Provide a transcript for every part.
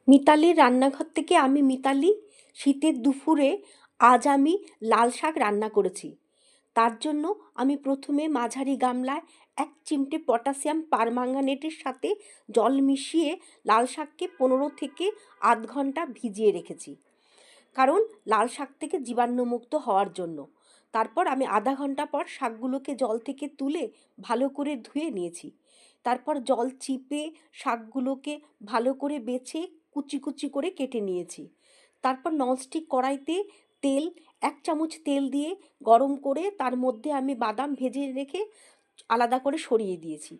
মিতালির রান্নাঘর থেকে আমি মিতালি। শীতের দুপুরে আজ আমি লাল শাক রান্না করেছি। তার জন্য আমি প্রথমে মাঝারি গামলায় 1 চিমটে পটাশিয়াম পারম্যাঙ্গানেটের সাথে জল মিশিয়ে লাল শাককে 15 থেকে আধ ঘন্টা ভিজিয়ে রেখেছি, কারণ লাল শাক থেকে জীবাণুমুক্ত হওয়ার জন্য। তারপর আমি আধা ঘন্টা পর শাকগুলোকে জল থেকে তুলে ভালো করে ধুয়ে নিয়েছি। তারপর জল চিপে শাকগুলোকে ভালো করে বেছে কুচি কুচি করে কেটে নিয়েছি। তারপর ননস্টিক কড়াইতে তেল 1 চামচ তেল দিয়ে গরম করে তার মধ্যে আমি বাদাম ভেজে রেখে আলাদা করে সরিয়ে দিয়েছি।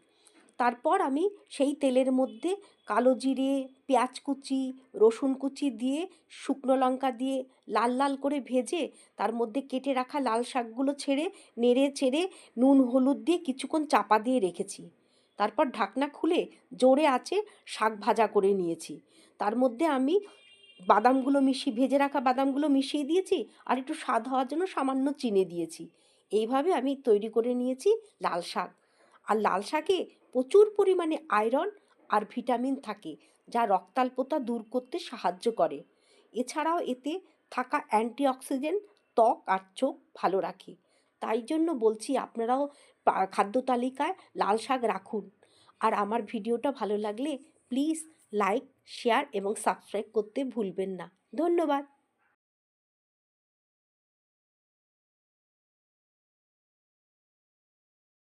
তারপর আমি সেই তেলের মধ্যে কালো জিরে, পেঁয়াজ কুচি, রসুন কুচি দিয়ে শুকনো লঙ্কা দিয়ে লাল লাল করে ভেজে তার মধ্যে কেটে রাখা লাল শাকগুলো ছেড়ে নেড়ে চেড়ে নুন হলুদ দিয়ে কিছুক্ষণ চাপা দিয়ে রেখেছি। তারপর ঢাকনা খুলে জোরে আঁচে শাক ভাজা করে নিয়েছি। তার মধ্যে আমি ভেজে রাখা বাদামগুলো মিশিয়ে দিয়েছি, আর একটু স্বাদ হওয়ার জন্য সামান্য চিনি দিয়েছি। এইভাবে আমি তৈরি করে নিয়েছি লাল শাক। আর লাল শাকে প্রচুর পরিমাণে আয়রন আর ভিটামিন থাকে, যা রক্তাল্পতা দূর করতে সাহায্য করে। এছাড়াও এতে থাকা অ্যান্টিঅক্সিডেন্ট ত্বক আর চোখ ভালো রাখে। তাই জন্য বলছি, আপনারাও খাদ্য তালিকায় লাল শাক রাখুন। আর আমার ভিডিওটা ভালো লাগলে প্লিজ লাইক, শেয়ার এবং সাবস্ক্রাইব করতে ভুলবেন না। ধন্যবাদ।